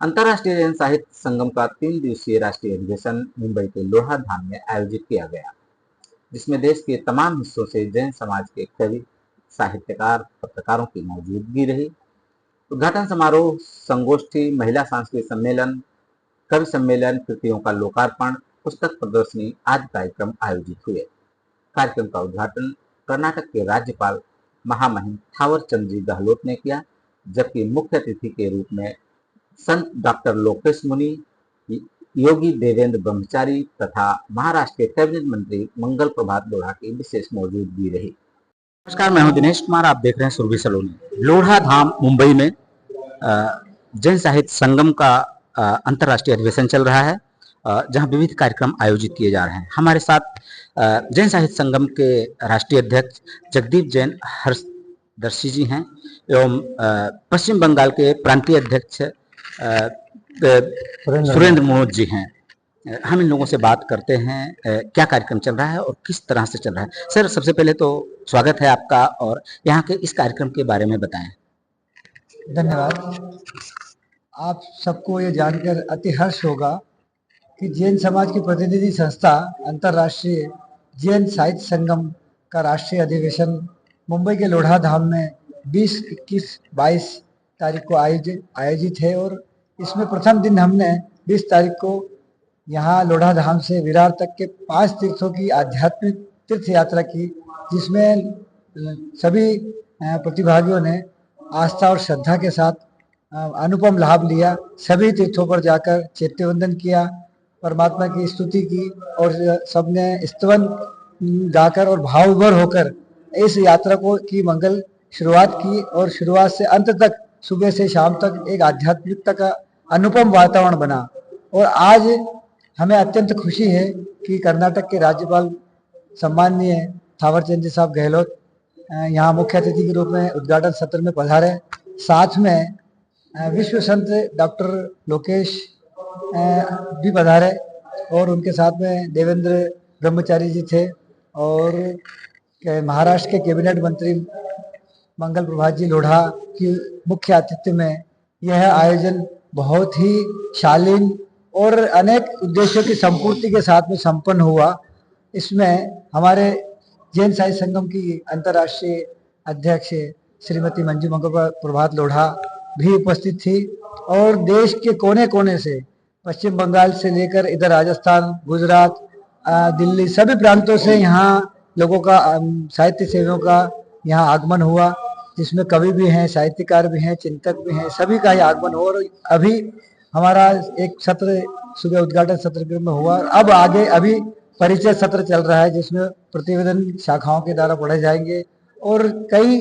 अंतर्राष्ट्रीय जैन साहित्य संगम का 3 दिवसीय राष्ट्रीय अधिवेशन मुंबई के लोढ़ा धाम में आयोजित किया गया, जिसमें देश के तमाम हिस्सों से जैन समाज के कवि, साहित्यकार, पत्रकारों की मौजूदगी रही। उद्घाटन समारोह, संगोष्ठी, महिला सांस्कृतिक सम्मेलन, कवि सम्मेलन, कृतियों का लोकार्पण, पुस्तक प्रदर्शनी आदि कार्यक्रम आयोजित हुए। कार्यक्रम का उद्घाटन कर्नाटक के राज्यपाल महामहिम थावर चंद जी गहलोत ने किया, जबकि मुख्य अतिथि के रूप में संत डॉक्टर लोकेश मुनि, योगी देवेंद्र ब्रह्मचारी तथा महाराष्ट्र के कैबिनेट मंत्री मंगल प्रभात लोढ़ा की विशेष मौजूदगी रही। नमस्कार, मैं हूं दिनेश कुमार, आप देख रहे हैं सुरभि सलोनी। लोढ़ा धाम मुंबई में जैन साहित्य संगम का अंतर्राष्ट्रीय अधिवेशन चल रहा है, जहां विविध कार्यक्रम आयोजित किए जा रहे हैं। हमारे साथ जैन साहित्य संगम के राष्ट्रीय अध्यक्ष जगदीप जैन हर्षदर्शी जी हैं एवं पश्चिम बंगाल के प्रांतीय अध्यक्ष सुरेंद्र मोहन जी हैं। हम इन लोगों से बात करते हैं क्या कार्यक्रम चल रहा है और किस तरह से चल रहा है। सर, सबसे पहले तो स्वागत है आपका, और यहाँ के इस कार्यक्रम के बारे में बताएं। धन्यवाद। आप सबको ये जानकर अति हर्ष होगा कि जैन समाज की प्रतिनिधि संस्था अंतर्राष्ट्रीय जैन साहित्य संगम का राष्ट्रीय अधिवेशन मुंबई के लोढ़ा धाम में 20, 21, 22 तारीख को आयोजित है। और इसमें प्रथम दिन हमने 20 तारीख को यहाँ लोढ़ा धाम से विरार तक के 5 तीर्थों की आध्यात्मिक तीर्थ यात्रा की, जिसमें सभी प्रतिभागियों ने आस्था और श्रद्धा के साथ अनुपम लाभ लिया। सभी तीर्थों पर जाकर चैत्यवंदन किया, परमात्मा की स्तुति की और सबने स्तवन गाकर और भाव विभोर होकर इस यात्रा की मंगल शुरुआत की। और शुरुआत से अंत तक, सुबह से शाम तक एक आध्यात्मिकता का अनुपम वातावरण बना। और आज हमें अत्यंत खुशी है कि कर्नाटक के राज्यपाल सम्माननीय थावरचंद जी साहब गहलोत यहाँ मुख्य अतिथि के रूप में उद्घाटन सत्र में पधारे। साथ में विश्व संत डॉक्टर लोकेश भी पधारे और उनके साथ में देवेंद्र ब्रह्मचारी जी थे, और महाराष्ट्र के कैबिनेट मंत्री मंगल प्रभात जी लोढ़ा की मुख्य आतिथ्य में यह आयोजन बहुत ही शालीन और अनेक उद्देश्यों की संपूर्ति के साथ में संपन्न हुआ। इसमें हमारे जैन साहित्य संगम की अंतर्राष्ट्रीय अध्यक्ष श्रीमती मंजू मंगल प्रभात लोढ़ा भी उपस्थित थी, और देश के कोने कोने से, पश्चिम बंगाल से लेकर इधर राजस्थान, गुजरात, दिल्ली, सभी प्रांतों से यहाँ लोगों का, साहित्य सेवियों का यहाँ आगमन हुआ, जिसमें कवि भी हैं, साहित्यकार भी हैं, चिंतक भी हैं, सभी का ही आगमन हुआ। और अभी हमारा एक सत्र सुबह उद्घाटन सत्र में हुआ। अब आगे अभी परिचय सत्र चल रहा है, जिसमें प्रतिवेदन शाखाओं के द्वारा पढ़े जाएंगे और कई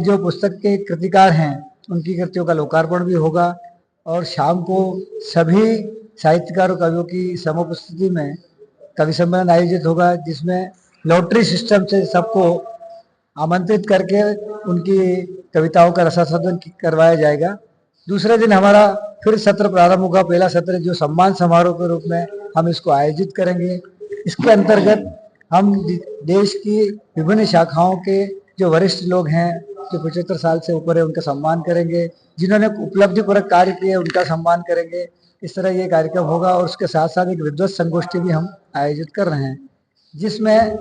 जो पुस्तक के कृतिकार हैं उनकी कृतियों का लोकार्पण भी होगा। और शाम को सभी साहित्यकारों कवियों की समुपस्थिति में कवि सम्मेलन आयोजित होगा, जिसमें लॉटरी सिस्टम से सबको आमंत्रित करके उनकी कविताओं का रसास्वादन करवाया जाएगा। दूसरे दिन हमारा फिर सत्र प्रारंभ होगा। पहला सत्र जो सम्मान समारोह के रूप में हम इसको आयोजित करेंगे। इसके अंतर्गत हम देश की विभिन्न शाखाओं के जो वरिष्ठ लोग हैं, जो 75 साल से ऊपर है, उनका सम्मान करेंगे। जिन्होंने उपलब्धिपूर्वक कार्य किए उनका सम्मान करेंगे। इस तरह ये कार्यक्रम होगा। और उसके साथ साथ एक विद्वत संगोष्ठी भी हम आयोजित कर रहे हैं, जिसमें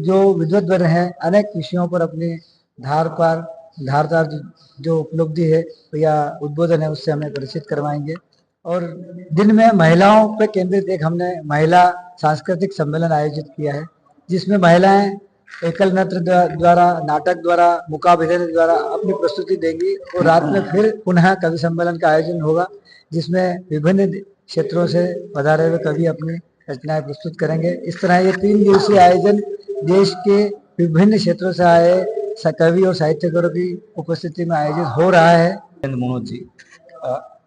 जो विद्वत हैं अनेक विषयों पर अपनी धारदार जो उपलब्धि है या उद्बोधन है उससे हमें परिचित करवाएंगे। और दिन में महिलाओं पर केंद्रित एक हमने महिला सांस्कृतिक सम्मेलन आयोजित किया है, जिसमें महिलाएं एकल नृत्य द्वारा, नाटक द्वारा, मुकाभिनय द्वारा अपनी प्रस्तुति देंगी। और रात में फिर पुनः कवि सम्मेलन का आयोजन होगा, जिसमें विभिन्न क्षेत्रों से पधारे हुए कवि अपनी रचनाएं प्रस्तुत करेंगे। इस तरह ये 3 दिवसीय आयोजन देश के विभिन्न क्षेत्रों से आए कवि और साहित्यकारों की उपस्थिति में आयोजित हो रहा है। मनोज जी,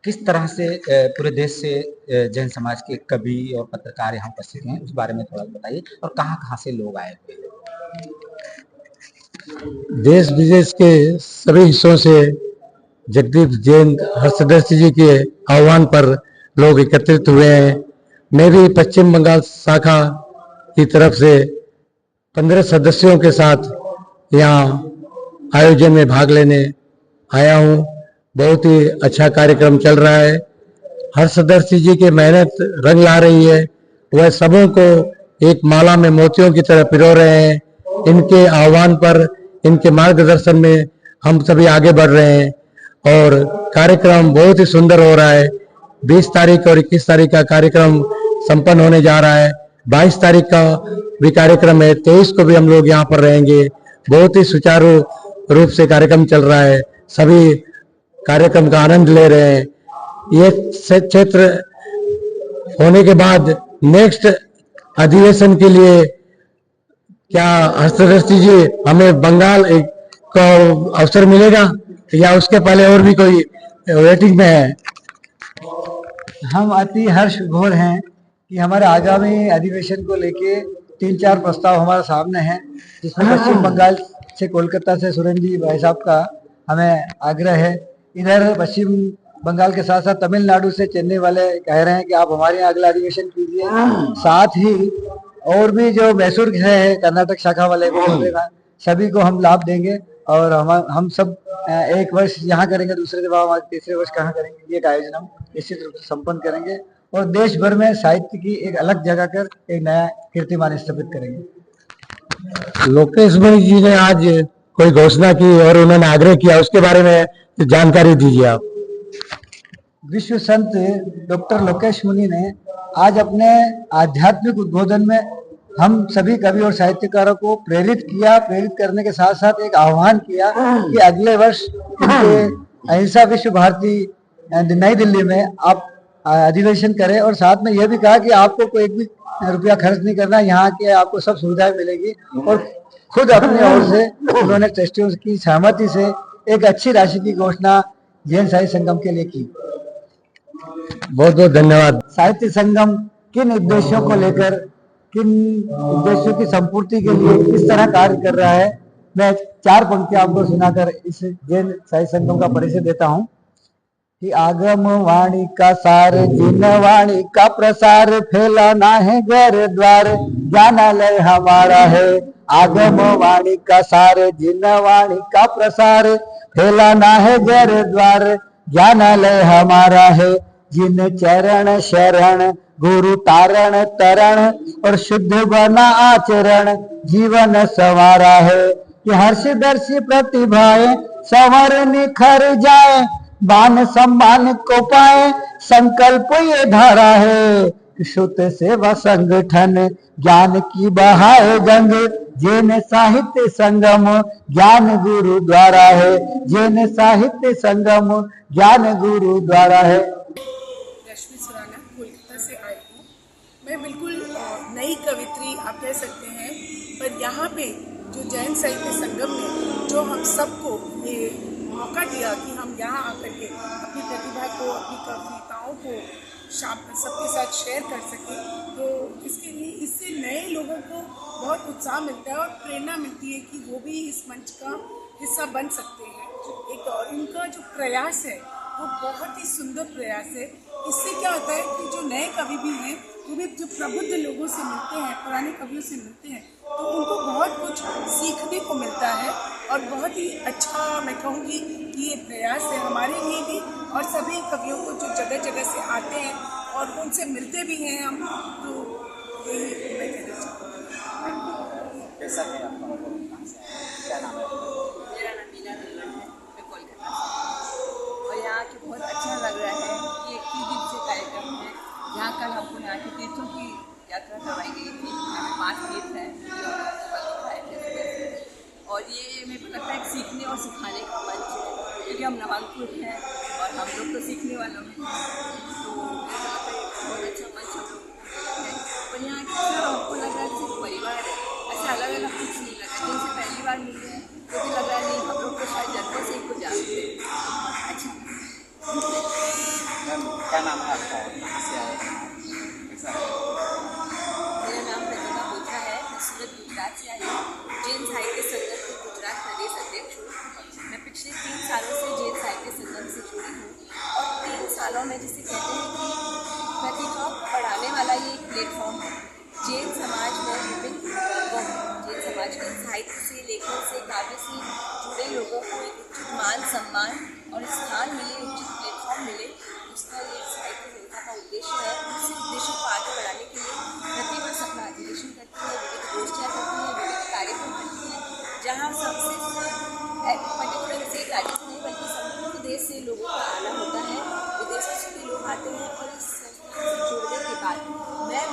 किस तरह से पूरे देश से जैन समाज के कवि और पत्रकार यहाँ उपस्थित हैं, उस बारे में थोड़ा बताइए, और कहाँ से लोग आए थे? देश विदेश के सभी हिस्सों से जगदीप जैन हर्षदर्शी जी के आह्वान पर लोग एकत्रित हुए हैं। मैं भी पश्चिम बंगाल शाखा की तरफ से 15 सदस्यों के साथ यहाँ आयोजन में भाग लेने आया हूँ। बहुत ही अच्छा कार्यक्रम चल रहा है। हर्षदर्शी जी की मेहनत रंग ला रही है। वह सबों को एक माला में मोतियों की तरह पिरो रहे हैं। इनके आह्वान पर, इनके मार्गदर्शन में हम सभी आगे बढ़ रहे हैं और कार्यक्रम बहुत ही सुंदर हो रहा है। 20 तारीख और 21 तारीख का कार्यक्रम संपन्न होने जा रहा है। 22 तारीख का भी कार्यक्रम है। 23 को भी हम लोग यहाँ पर रहेंगे। बहुत ही सुचारू रूप से कार्यक्रम चल रहा है। सभी कार्यक्रम का आनंद ले रहे हैं। ये क्षेत्र होने के बाद नेक्स्ट अधिवेशन के लिए क्या हर्षदर्शी जी हमें बंगाल का अवसर मिलेगा या उसके पहले और भी कोई वेटिंग में है? हम अति हर्ष घोर हैं कि हमारे आगामी अधिवेशन को लेके 3-4 प्रस्ताव हमारे सामने हैं, जिसमें पश्चिम बंगाल से, कोलकाता से सुरेंद्र जी भाई साहब का हमें आग्रह है। इधर पश्चिम बंगाल के साथ साथ तमिलनाडु से चेन्नई वाले कह रहे हैं कि आप हमारे यहाँ अगला अधिवेशन कीजिए। साथ ही और भी जो मैसूर है कर्नाटक शाखा वाले भी बोल रहे हैं, सभी को हम लाभ देंगे और हम सब एक वर्ष यहाँ करेंगे, दूसरे के बाद तीसरे वर्ष कहाँ करेंगे, ये आयोजन हम निश्चित रूप से संपन्न करेंगे और देश भर में साहित्य की एक अलग जगह कर एक नया कीर्तिमान स्थापित करेंगे। लोकेश भाई जी ने आज कोई घोषणा की और उन्होंने आग्रह किया, उसके बारे में जानकारी दीजिए आप। विश्व संत डॉक्टर लोकेश मुनि ने आज अपने आध्यात्मिक उद्बोधन में हम सभी कवि और साहित्यकारों को प्रेरित किया। प्रेरित करने के साथ साथ एक आह्वान किया कि अगले वर्ष उनके अहिंसा विश्व भारती नई दिल्ली में आप अधिवेशन करें और साथ में यह भी कहा कि आपको कोई एक भी रुपया खर्च नहीं करना, यहाँ के आपको सब सुविधाएं मिलेगी और खुद अपनी ओर से उन्होंने ट्रस्टियों की सहमति से एक अच्छी राशि की घोषणा जैन साहित्य संगम के लिए की। बहुत बहुत धन्यवाद। साहित्य संगम किन उद्देश्यों को लेकर, किन उद्देश्यों की संपूर्ति के लिए किस तरह कार्य कर रहा है, मैं 4 पंक्तियां आपको सुनाकर इस जैन साहित्य संगम का परिचय देता हूं कि आगम वाणी का सार, जिन वाणी का प्रसार, फैलाना है घर द्वार, ज्ञानालय हमारा है। आगम वाणी का सार, जिन वाणी का प्रसार, फैलाना है घर द्वार, ज्ञानालय हमारा है। जिन चरण शरण, गुरु तारण तरण, और शुद्ध बना आचरण, जीवन संवारा है। कि हर्षदर्शी प्रतिभाएं संवर निखर जाए, मान सम्मान को पाए, संकल्प ये धारा है। शुद्ध सेवा संगठन, ज्ञान की बहाए गंग, जैन साहित्य संगम, ज्ञान गुरु द्वारा है। जैन साहित्य संगम, ज्ञान गुरु द्वारा है। रश्मि सुराना कोलकाता से आई हूँ। मैं बिल्कुल नई कवित्री आप कह सकते हैं, पर यहाँ पे जो जैन साहित्य संगम ने जो हम सबको ये मौका दिया कि हम यहाँ आकर के अपनी प्रतिभा को, अपनी कविताओं को सबके साथ शेयर कर सकें, तो इसके लिए इससे नए लोगों को बहुत उत्साह मिलता है और प्रेरणा मिलती है कि वो भी इस मंच का हिस्सा बन सकते हैं। एक और इनका जो प्रयास है वो बहुत ही सुंदर प्रयास है। इससे क्या होता है कि जो नए कवि भी हैं वो भी जो प्रबुद्ध लोगों से मिलते हैं, पुराने कवियों से मिलते हैं, तो उनको बहुत कुछ सीखने को मिलता है और बहुत ही अच्छा मैं कहूँगी कि ये प्रयास है हमारे लिए भी और सभी कवियों को जो जगह जगह से आते हैं और उनसे मिलते भी हैं हम, तो यही मैं कहना चाहूँगी। कैसा है आपका क्या नाम है? मेरा नाम मीना नल्लड़ है, मैं कोलकाता से और यहाँ के बहुत अच्छा लग रहा है। ये एक 3 दिन से कार्यक्रम है। यहाँ कल हमको यहाँ के तीर्थों की यात्रा करवाई गई थी। यहाँ पे 5 तीर्थ हैं और ये मेरे को लगता है सीखने और सिखाने का मंच है, क्योंकि हम नवांकुर हैं और हम लोग तो सीखने वालों में हैं, तो बहुत अच्छा मंच हम लोग है। और यहाँ हमको लग रहा है सिर्फ परिवार है, ऐसा अलग अलग कुछ नहीं लगा। जिनसे पहली बार मिल रहे हैं तो भी लग रहा है नहीं हम लोग तो शायद जन्मों से इनको जानते हैं। अच्छा, क्या नाम है आपका? कहाँ से आए हैं? कैसा है? मेरा नाम प्रतिभा बोथरा है, मैं सूरत गुजरात से आई हूँ। जैन साहित्य संगम के गुजरात प्रदेश अध्यक्ष हूँ। मैं पिछले 3 सालों से जैन साहित्य संगम से जुड़ी हूँ और 3 सालों में जिसे कहते हैं कि प्रतिभा को बढ़ाने वाला ये एक प्लेटफॉर्म है। जैन समाज में विभिन्न लोगों जैन समाज के साहित्य से, लेखन से, काव्य से जुड़े लोगों को एक उचित मान सम्मान और स्थान मिले, उचित प्लेटफॉर्म मिले, उसका ये साहित्य संस्था का उद्देश्य है। उसी उद्देश्य को आगे बढ़ाने के लिए प्रतिवर्ष अपना अधिवेशन करती है, विविध गोष्ठियाँ करती है, विविध कार्यक्रम करती है, जहाँ सबसे पर्टिकुलर से राज्य से नहीं बल्कि संपूर्ण देश से लोगों का आना होता है, विदेशों से भी लोग आते हैं। और इस संस्था से जुड़ने के बाद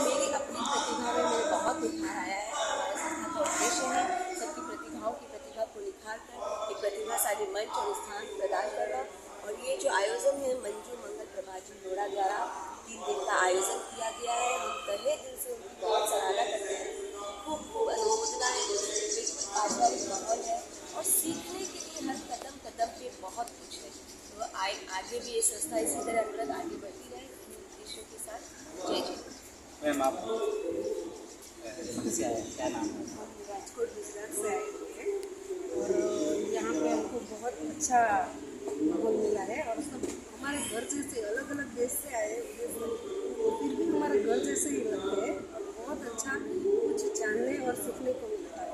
मेरी अपनी प्रतिभा में मेरे बहुत निखार आया है। हमारे संस्था का उद्देश्य है सबकी प्रतिभाओं की प्रतिभा को निखार कर एक प्रतिभाशाली मंच और स्थान प्रदान करना। और ये जो आयोजन है मंजू मंगल प्रभा जी लोढ़ा द्वारा 3 दिन का आयोजन किया गया है, हम तहे दिल से उनकी बहुत सराहना करते हैं। खूब अनुमोदना है, बिल्कुल पारिवारिक माहौल है और सीखने के लिए हर कदम कदम पे बहुत कुछ है। तो आगे भी ये संस्था इसी तरह अंतर्गत आगे बढ़ती रहे अपने उद्देश्यों के साथ। जय जय। मैम आप कहाँ से आए, क्या नाम है? हम राजकोट गुजरात से आए हुए हैं और यहाँ पे हमको बहुत अच्छा माहौल मिला है और सब हमारे घर जैसे, अलग अलग देश से आए हुए तो फिर भी हमारे घर जैसे ही लगते हैं और बहुत अच्छा कुछ जानने और सीखने को मिलता है।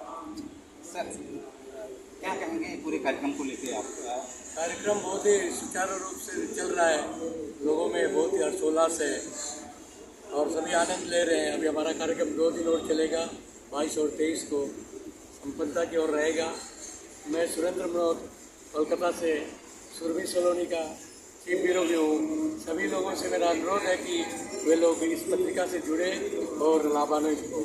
सर क्या कहेंगे पूरे कार्यक्रम को लेकर आप? कार्यक्रम बहुत ही सुचारू रूप से चल रहा है, लोगों में बहुत ही हर्षोल्लास है और सभी आनंद ले रहे हैं। अभी हमारा कार्यक्रम 2 दिन और चलेगा, 22 और 23 को संपन्नता की ओर रहेगा। मैं सुरेंद्र मनोहर कोलकाता से सुरभि सलोनी का चीफ ब्यूरो भी हूँ। सभी लोगों से मेरा अनुरोध है कि वे लोग इस पत्रिका से जुड़े और लाभान्वित हों।